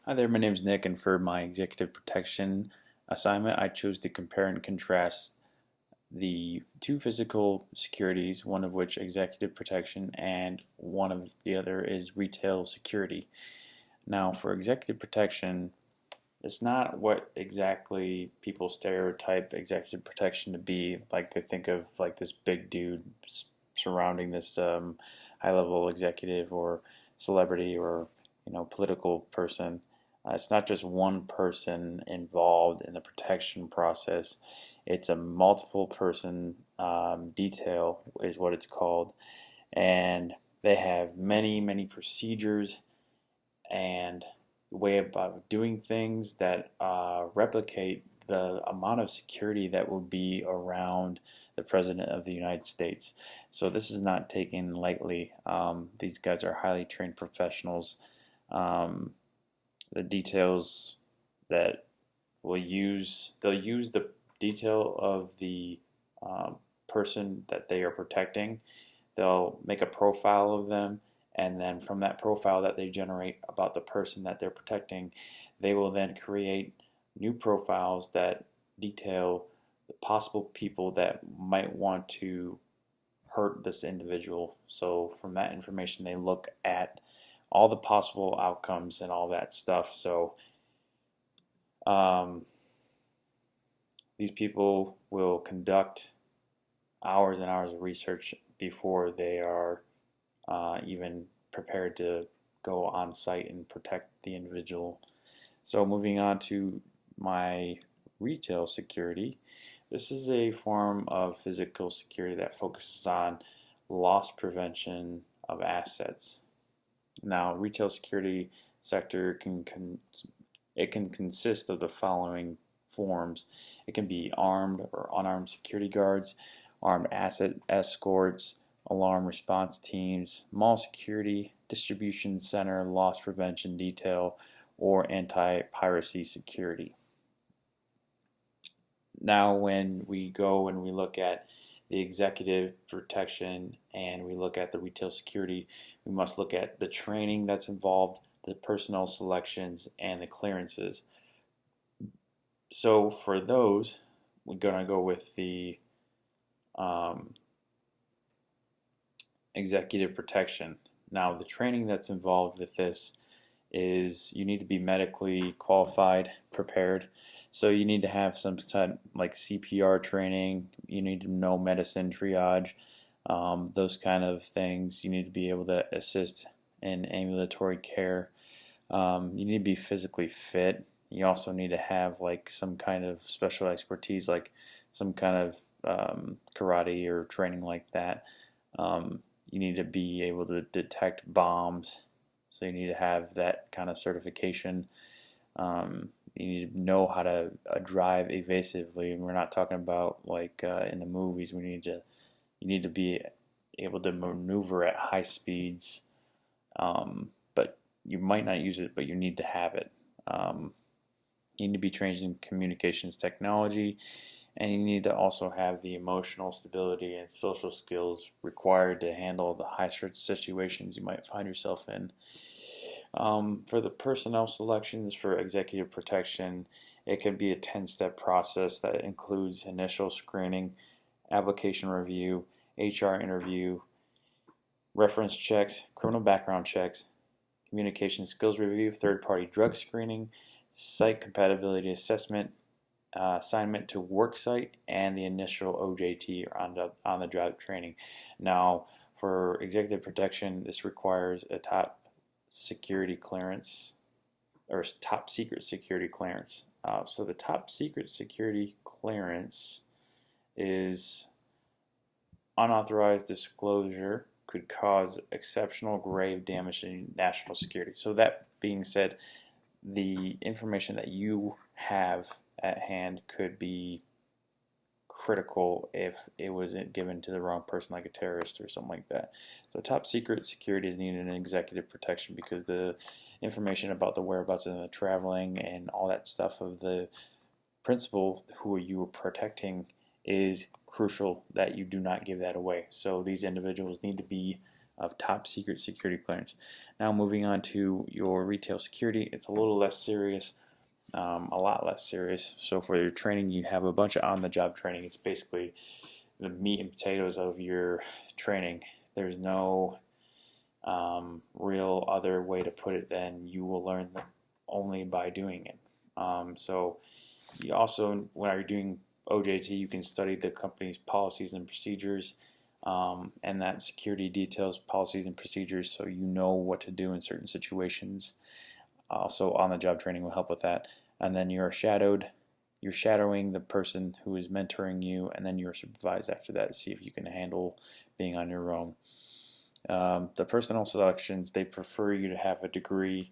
Hi there, my name is Nick, and for my executive protection assignment, I chose to compare and contrast the two physical securities, one of which executive protection and one of the other is retail security. Now, for executive protection, it's not what exactly people stereotype executive protection to be. Like they think of like this big dude surrounding this high-level executive or celebrity or political person. It's not just one person involved in the protection process. It's a multiple person detail is what it's called, and they have many procedures and way about doing things that replicate the amount of security that will be around the President of the United States. So this is not taken lightly. These guys are highly trained professionals. The details that they'll use the detail of the person that they are protecting. They'll make a profile of them, and then from that profile that they generate about the person that they're protecting, they will then create new profiles that detail the possible people that might want to hurt this individual. So from that information, they look at all the possible outcomes and all that stuff. So these people will conduct hours and hours of research before they are even prepared to go on site and protect the individual. So moving on to my retail security, this is a form of physical security that focuses on loss prevention of assets. Now, retail security sector can consist of the following forms. It can be armed or unarmed security guards, armed asset escorts, alarm response teams, mall security, distribution center, loss prevention detail, or anti-piracy security. Now, when we go and we look at the executive protection and we look at the retail security, we must look at the training that's involved, the personnel selections, and the clearances. So for those, we're going to go with the executive protection. Now, the training that's involved with this is you need to be medically qualified, prepared. So you need to have some type like CPR training. You need to know medicine triage, those kind of things. You need to be able to assist in ambulatory care. You need to be physically fit. You also need to have like some kind of special expertise, like some kind of karate or training like that. You need to be able to detect bombs. So you need to have that kind of certification. You need to know how to drive evasively. And we're not talking about like in the movies. You need to be able to maneuver at high speeds. But you might not use it, but you need to have it. You need to be trained in communications technology, and you need to also have the emotional stability and social skills required to handle the high-stress situations you might find yourself in. For the personnel selections for executive protection, it can be a 10-step process that includes initial screening, application review, HR interview, reference checks, criminal background checks, communication skills review, third-party drug screening, site compatibility assessment, assignment to work site, and the initial OJT or on the job training. Now, for executive protection, this requires a top security clearance or top secret security clearance. So the top secret security clearance is unauthorized disclosure could cause exceptional grave damage to national security. So that being said, the information that you have at hand could be critical if it wasn't given to the wrong person, like a terrorist or something like that. So top secret security is needed in executive protection because the information about the whereabouts and the traveling and all that stuff of the principal who you are protecting is crucial that you do not give that away. So these individuals need to be of top secret security clearance. Now moving on to your retail security, it's a little less serious, a lot less serious. So for your training, you have a bunch of on-the-job training. It's basically the meat and potatoes of your training. There's no real other way to put it than you will learn only by doing it. So you also, when you're doing OJT, you can study the company's policies and procedures, and that security details policies and procedures, so you know what to do in certain situations. Also, on-the-job training will help with that. And then you're shadowing the person who is mentoring you, and then you're supervised after that to see if you can handle being on your own. The personnel selections, they prefer you to have a degree.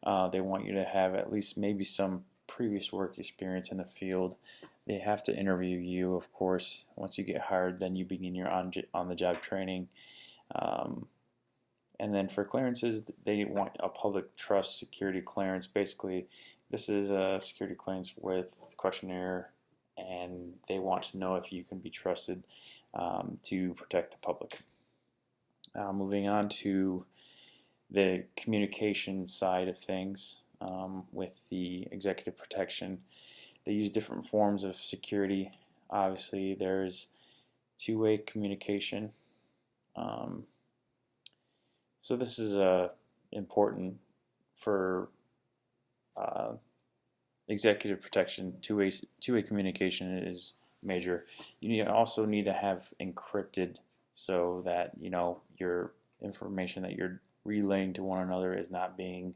They want you to have at least maybe some previous work experience in the field. They have to interview you, of course. Once you get hired, then you begin your on-the-job training. And then for clearances, they want a public trust security clearance. Basically, this is a security clearance with questionnaire, and they want to know if you can be trusted to protect the public. Moving on to the communication side of things with the executive protection. They use different forms of security. Obviously, there's two-way communication. So this is important for executive protection. Two-way communication is major. You also need to have encrypted, so that your information that you're relaying to one another is not being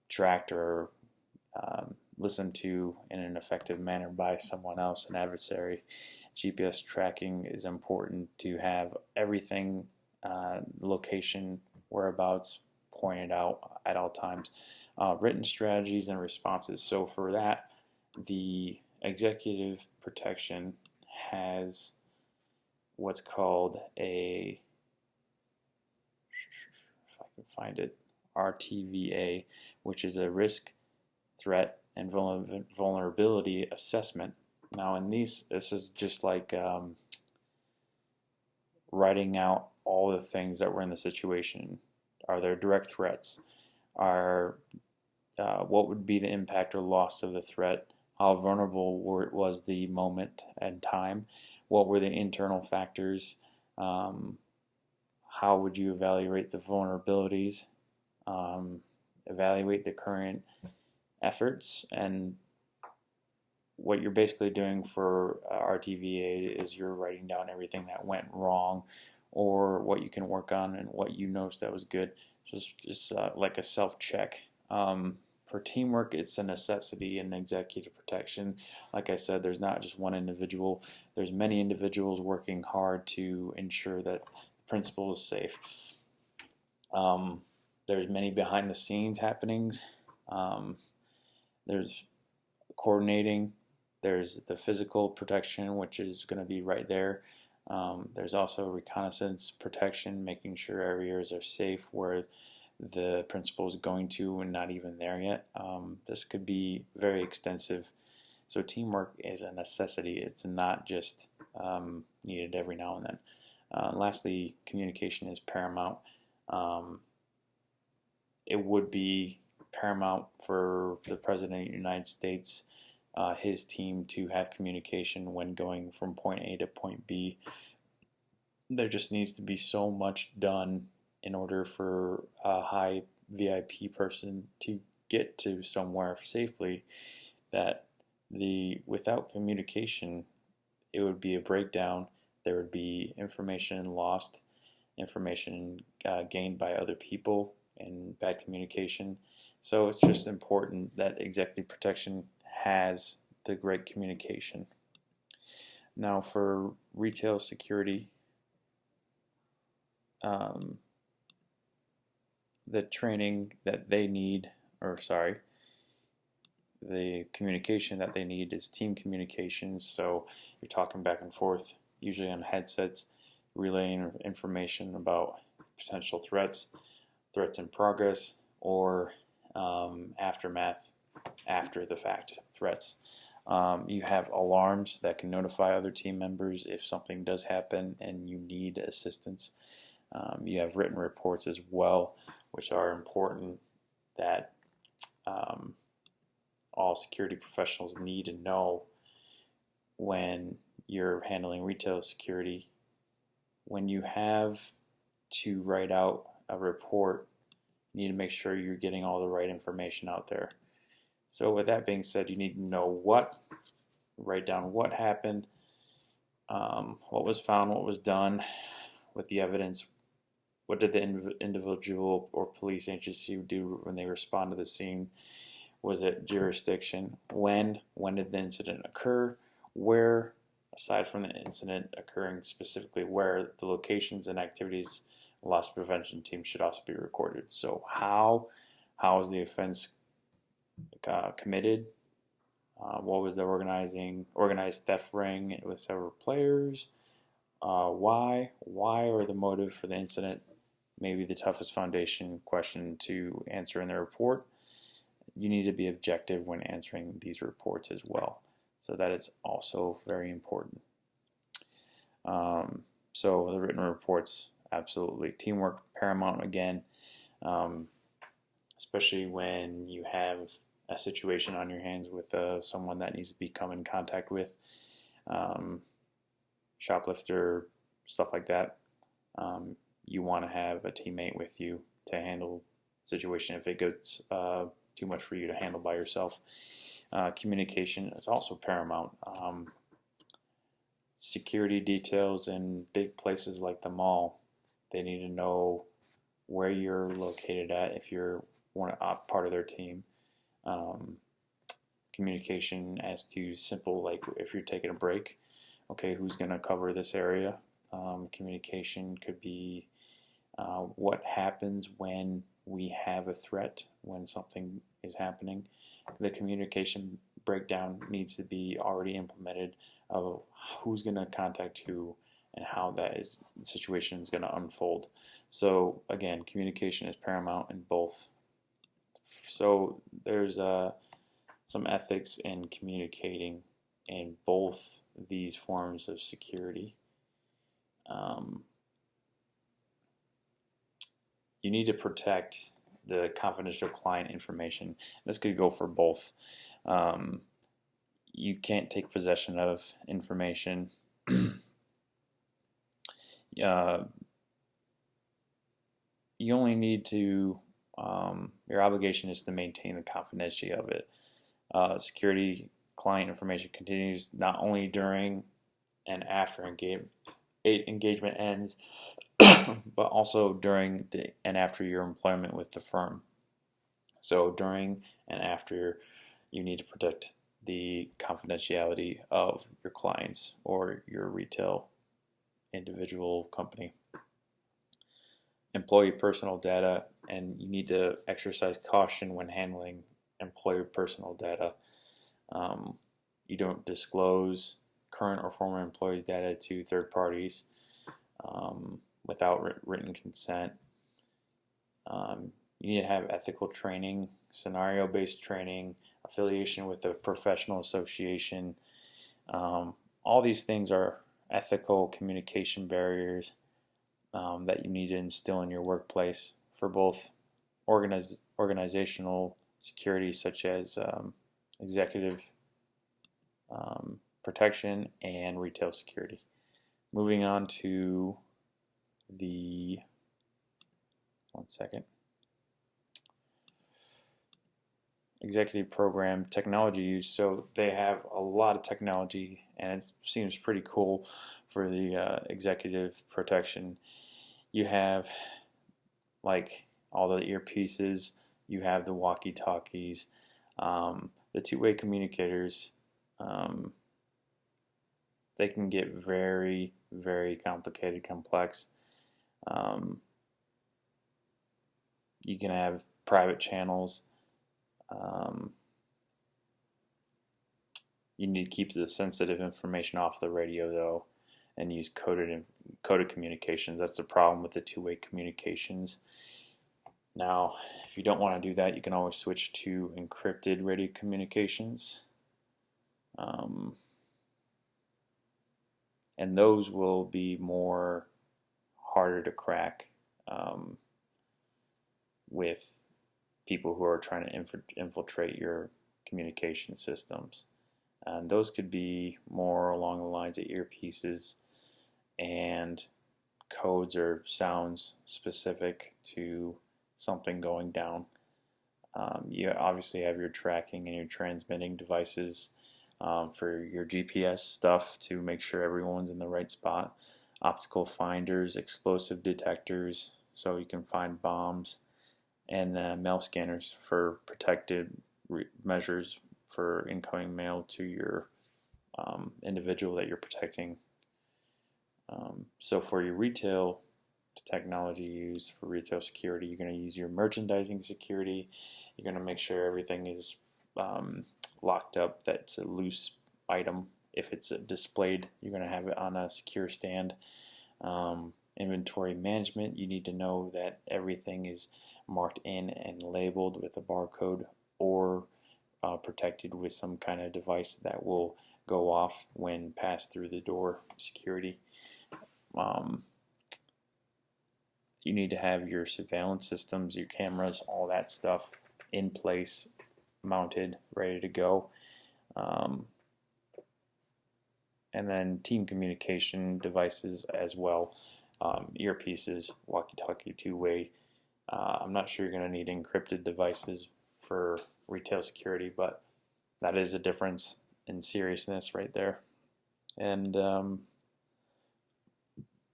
tracked or listened to in an effective manner by someone else, an adversary. GPS tracking is important to have everything, location, whereabouts pointed out at all times. Written strategies and responses. So for that, the executive protection has what's called a, if I can find it, RTVA, which is a risk, threat, and vulnerability assessment. Now in this is just like writing out all the things that were in the situation. Are there direct threats? What would be the impact or loss of the threat? How vulnerable was the moment and time? What were the internal factors? How would you evaluate the vulnerabilities? Evaluate the current efforts. And what you're basically doing for RTVA is you're writing down everything that went wrong, or what you can work on and what you noticed that was good. So it's just like a self-check. For teamwork, it's a necessity in executive protection. Like I said, there's not just one individual. There's many individuals working hard to ensure that the principal is safe. There's many behind-the-scenes happenings. There's coordinating. There's the physical protection, which is going to be right there. There's also reconnaissance protection, making sure areas are safe where the principal is going to and not even there yet. This could be very extensive. So teamwork is a necessity. It's not just needed every now and then. Lastly, communication is paramount. It would be paramount for the President of the United States, his team, to have communication when going from point A to point B. There just needs to be so much done in order for a high VIP person to get to somewhere safely, that without communication, it would be a breakdown. There would be information lost, information gained by other people, and bad communication. So it's just important that executive protection has the great communication. Now for retail security, the training that they need, the communication that they need is team communications. So you're talking back and forth, usually on headsets, relaying information about potential threats in progress, or aftermath, after the fact threats. You have alarms that can notify other team members if something does happen and you need assistance. You have written reports as well, which are important that all security professionals need to know when you're handling retail security. When you have to write out a report, you need to make sure you're getting all the right information out there. So with that being said, you need to know write down what happened, what was found, what was done with the evidence, what did the individual or police agency do when they respond to the scene, was it jurisdiction, when did the incident occur, where, aside from the incident occurring specifically where, the locations and activities loss prevention team should also be recorded. So how is the offense committed? What was the organized theft ring with several players? Why or the motive for the incident? Maybe the toughest foundation question to answer in the report. You need to be objective when answering these reports as well. So that is also very important. So the written reports, absolutely. Teamwork paramount again, especially when you have a situation on your hands with someone that needs to be come in contact with, shoplifter, stuff like that. You want to have a teammate with you to handle the situation if it gets too much for you to handle by yourself. Communication is also paramount. Security details in big places like the mall, they need to know where you're located at if you're part of their team. Communication as to simple, like if you're taking a break, okay, who's going to cover this area? Communication could be what happens when we have a threat, when something is happening. The communication breakdown needs to be already implemented of who's going to contact who and how the situation is going to unfold. So again, communication is paramount in both. So there's some ethics in communicating in both these forms of security. You need to protect the confidential client information. This could go for both. You can't take possession of information. You only need to, your obligation is to maintain the confidentiality of it. Security client information continues not only during and after engagement ends, but also during and after your employment with the firm. So during and after, you need to protect the confidentiality of your clients or your retail individual company. Employee personal data, and you need to exercise caution when handling employee personal data. You don't disclose current or former employees' data to third parties without written consent. You need to have ethical training, scenario-based training, affiliation with a professional association. All these things are ethical communication barriers that you need to instill in your workplace for both organizational security, such as executive protection and retail security. Moving on to the, executive program technology use. So they have a lot of technology, and it seems pretty cool for the executive protection. You have like all the earpieces, you have the walkie-talkies, the two-way communicators. They can get very, very complicated, complex. You can have private channels. You need to keep the sensitive information off the radio, though, and use coded communications. That's the problem with the two-way communications. Now, if you don't want to do that, you can always switch to encrypted radio communications. Um, and those will be more harder to crack with people who are trying to infiltrate your communication systems. And those could be more along the lines of earpieces and codes or sounds specific to something going down. You obviously have your tracking and your transmitting devices for your GPS stuff to make sure everyone's in the right spot. Optical finders, explosive detectors, so you can find bombs, and mail scanners for protected measures for incoming mail to your individual that you're protecting. So for your retail technology used for retail security, you're going to use your merchandising security. You're going to make sure everything is locked up, that's a loose item. If it's displayed, you're going to have it on a secure stand. Inventory management, you need to know that everything is marked in and labeled with a barcode or protected with some kind of device that will go off when passed through the door security. You need to have your surveillance systems, your cameras, all that stuff in place, mounted, ready to go. And then team communication devices as well. Earpieces, walkie-talkie, two-way. I'm not sure you're going to need encrypted devices for retail security, but that is a difference in seriousness right there. And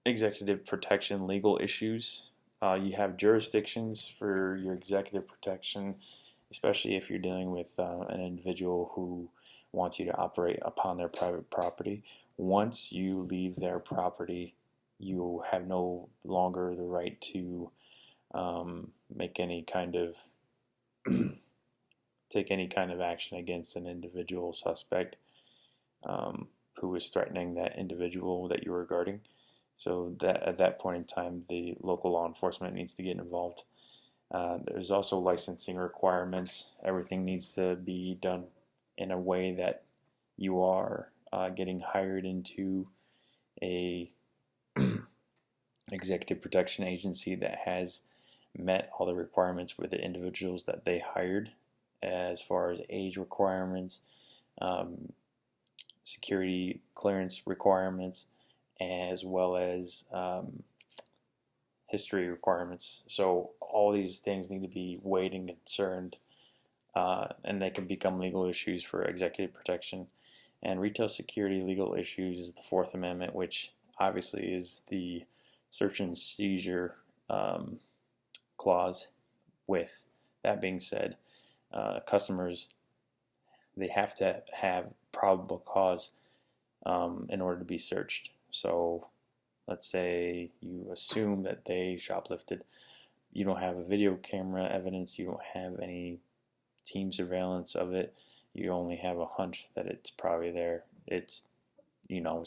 executive protection legal issues. You have jurisdictions for your executive protection, especially if you're dealing with an individual who wants you to operate upon their private property. Once you leave their property, you have no longer the right to make any kind of take any kind of action against an individual suspect who is threatening that individual that you're regarding. So that at that point in time, the local law enforcement needs to get involved. There's also licensing requirements. Everything needs to be done in a way that you are getting hired into a executive protection agency that has met all the requirements with the individuals that they hired, as far as age requirements, security clearance requirements, as well as history requirements. So all these things need to be weighed and concerned, and they can become legal issues for executive protection. And retail security legal issues is the Fourth Amendment, which obviously is the search and seizure clause. With that being said, customers, they have to have probable cause in order to be searched. So let's say you assume that they shoplifted. You don't have a video camera evidence. You don't have any team surveillance of it. You only have a hunch that it's probably there. It's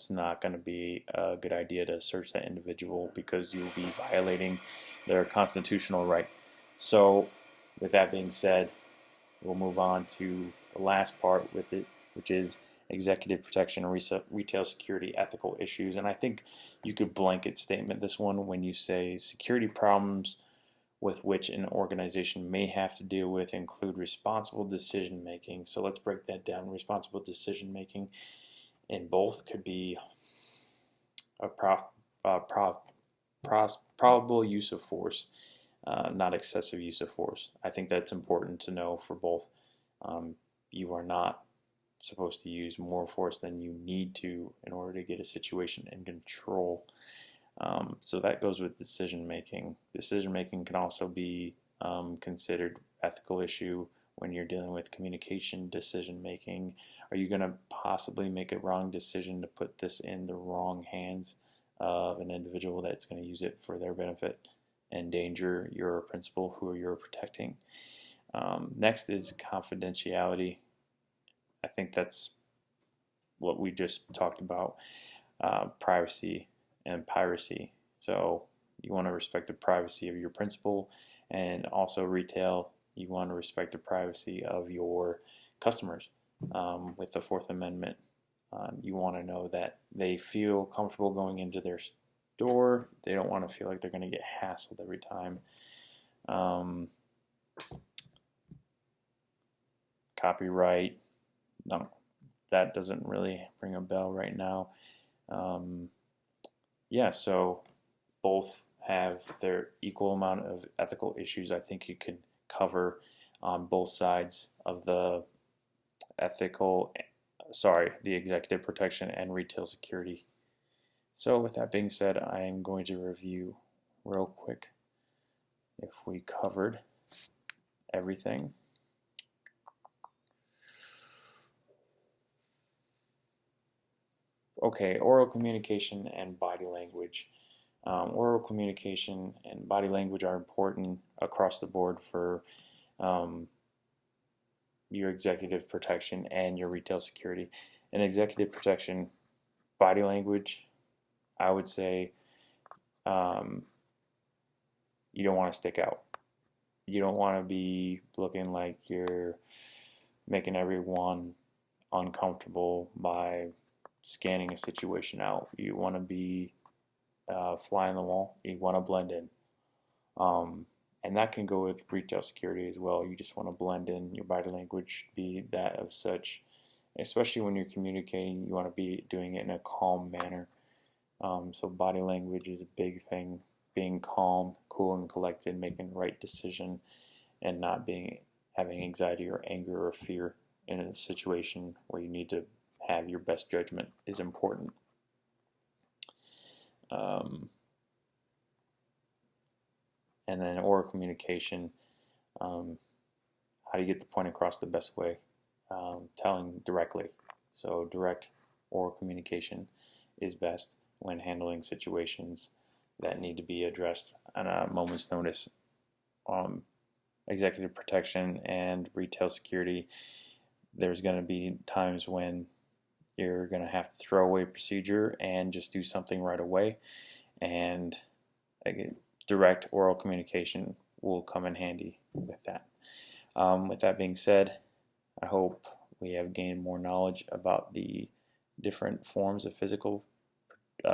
not going to be a good idea to search that individual because you'll be violating their constitutional right. So with that being said, we'll move on to the last part with it, which is executive protection and retail security ethical issues. And I think you could blanket statement this one when you say security problems with which an organization may have to deal with include responsible decision making. So let's break that down. Responsible decision making in both could be a probable use of force, not excessive use of force. I think that's important to know for both. You are not supposed to use more force than you need to in order to get a situation in control. So that goes with decision making. Decision making can also be considered ethical issue when you're dealing with communication decision making. Are you going to possibly make a wrong decision to put this in the wrong hands of an individual that's going to use it for their benefit and endanger your principal who you're protecting? Next is confidentiality. I think that's what we just talked about, privacy and piracy. So you want to respect the privacy of your principal, and also retail, you want to respect the privacy of your customers. with the Fourth Amendment. You want to know that they feel comfortable going into their store. They don't want to feel like they're going to get hassled every time. Copyright, no, that doesn't really ring a bell right now. Yeah, so both have their equal amount of ethical issues. I think you could cover on both sides of the the executive protection and retail security. So with that being said, I am going to review real quick if we covered everything. Okay, oral communication and body language. Oral communication and body language are important across the board for your executive protection and your retail security. In executive protection, body language, I would say you don't want to stick out. You don't want to be looking like you're making everyone uncomfortable by scanning a situation out. You want to be fly on the wall. You want to blend in. And that can go with retail security as well. You just want to blend in. Your body language should be that of such, especially when you're communicating, you want to be doing it in a calm manner. So body language is a big thing. Being calm, cool, and collected, making the right decision, and not having anxiety or anger or fear in a situation where you need to have your best judgment is important. And then oral communication, how do you get the point across the best way? Telling directly. So direct oral communication is best when handling situations that need to be addressed on a moment's notice. Executive protection and retail security, there's going to be times when you're going to have to throw away procedure and just do something right away. And direct oral communication will come in handy with that. With that being said, I hope we have gained more knowledge about the different forms of physical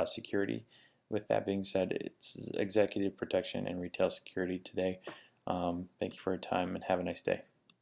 security. With that being said, it's executive protection and retail security today. Thank you for your time and have a nice day.